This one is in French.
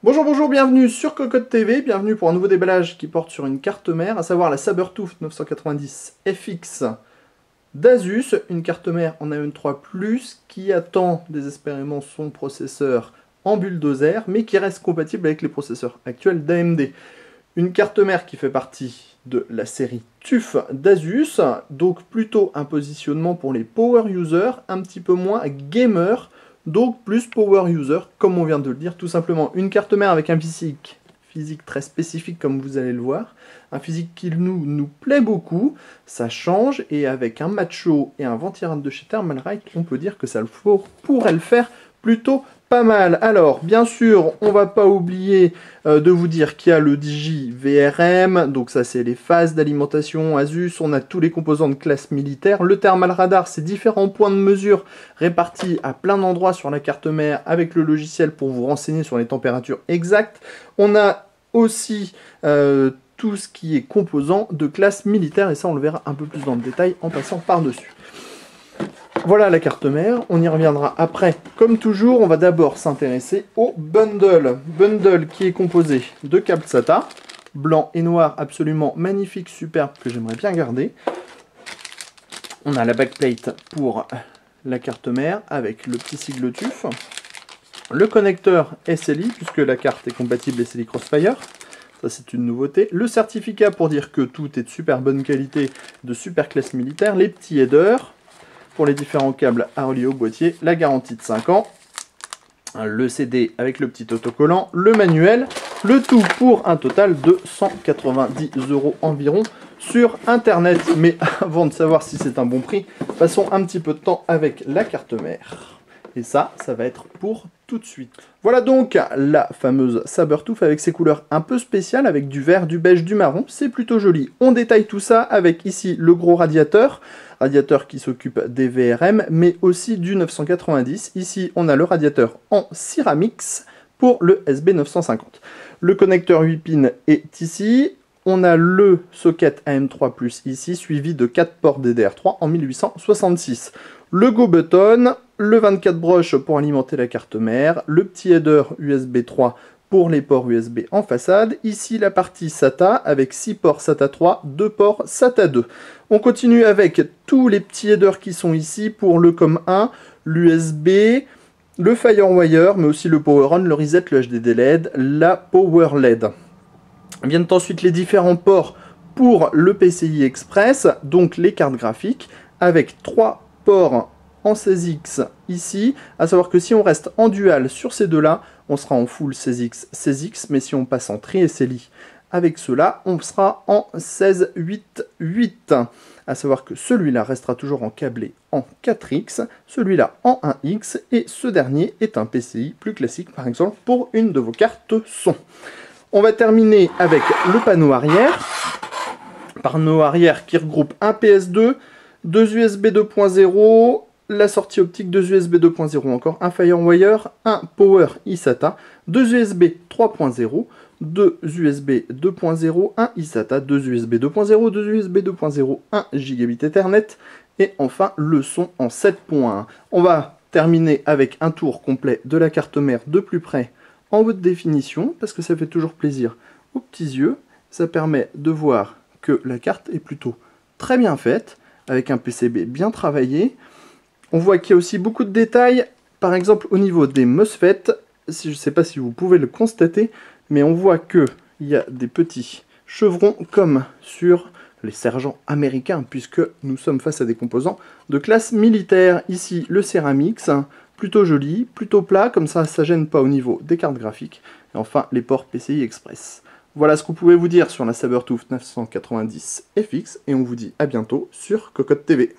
Bonjour, bonjour, bienvenue sur Cocotte TV, bienvenue pour un nouveau déballage qui porte sur une carte mère, à savoir la Sabertooth 990 FX d'Asus, une carte mère en AM3+, qui attend désespérément son processeur en bulldozer, mais qui reste compatible avec les processeurs actuels d'AMD. Une carte mère qui fait partie de la série TUF d'Asus, donc plutôt un positionnement pour les power users, un petit peu moins gamer, donc plus power user, comme on vient de le dire, tout simplement. Une carte mère avec un physique très spécifique, comme vous allez le voir, un physique qui nous plaît beaucoup, ça change, et avec un macho et un ventirail de chez Thermalright, on peut dire que ça pourrait le faire plutôt pas mal. Alors, bien sûr, on va pas oublier de vous dire qu'il y a le Digi VRM, donc ça c'est les phases d'alimentation Asus, on a tous les composants de classe militaire, le thermal radar, c'est différents points de mesure répartis à plein d'endroits sur la carte mère avec le logiciel pour vous renseigner sur les températures exactes. On a aussi tout ce qui est composant de classe militaire, et ça on le verra un peu plus dans le détail en passant par-dessus. Voilà la carte mère, on y reviendra après. Comme toujours, on va d'abord s'intéresser au bundle. Bundle qui est composé de câbles SATA, blanc et noir, absolument magnifique, superbe, que j'aimerais bien garder. On a la backplate pour la carte mère avec le petit sigle TUF. Le connecteur SLI, puisque la carte est compatible SLI Crossfire. Ça, c'est une nouveauté. Le certificat pour dire que tout est de super bonne qualité, de super classe militaire. Les petits headers pour les différents câbles à relier au boîtier, la garantie de 5 ans, le CD avec le petit autocollant, le manuel, le tout pour un total de 190 € environ sur internet. Mais avant de savoir si c'est un bon prix, passons un petit peu de temps avec la carte mère. Et ça va être pour tout de suite. Voilà donc la fameuse Sabertooth avec ses couleurs un peu spéciales, avec du vert, du beige, du marron. C'est plutôt joli. On détaille tout ça avec ici le gros radiateur qui s'occupe des VRM, mais aussi du 990. Ici, on a le radiateur en Cyramix pour le SB950. Le connecteur 8 pins est ici. On a le socket AM3+, ici, suivi de 4 ports DDR3 en 1866. Le Go Button, le 24 broches pour alimenter la carte mère, le petit header USB 3 pour les ports USB en façade. Ici, la partie SATA avec 6 ports SATA 3, 2 ports SATA 2. On continue avec tous les petits headers qui sont ici pour le COM1, l'USB, le FireWire, mais aussi le Power On, le Reset, le HDD LED, la Power LED. Viennent ensuite les différents ports pour le PCI Express, donc les cartes graphiques, avec 3 ports en 16X ici, à savoir que si on reste en dual sur ces deux-là, on sera en full 16X, mais si on passe en tri-SLI avec cela, on sera en 16-8-8. À savoir que celui-là restera toujours en câblé en 4X, celui-là en 1X, et ce dernier est un PCI plus classique, par exemple, pour une de vos cartes son. On va terminer avec le panneau arrière. Panneau arrière qui regroupe un PS2, 2 USB 2.0, la sortie optique 2 USB 2.0 encore, un FireWire, un Power eSATA, 2 USB 3.0, 2 USB 2.0, un eSATA, 2 USB 2.0, 2 USB 2.0, 1 Gigabit Ethernet, et enfin le son en 7.1. On va terminer avec un tour complet de la carte mère de plus près en haute définition, parce que ça fait toujours plaisir aux petits yeux. Ça permet de voir que la carte est plutôt très bien faite, avec un PCB bien travaillé. On voit qu'il y a aussi beaucoup de détails, par exemple au niveau des MOSFET. Je ne sais pas si vous pouvez le constater, mais on voit qu'il y a des petits chevrons comme sur les sergents américains, puisque nous sommes face à des composants de classe militaire. Ici, le Cyramix, plutôt joli, plutôt plat, comme ça ne gêne pas au niveau des cartes graphiques. Et enfin, les ports PCI Express. Voilà ce qu'on pouvait vous dire sur la Sabertooth 990 FX, et on vous dit à bientôt sur Cocotte TV.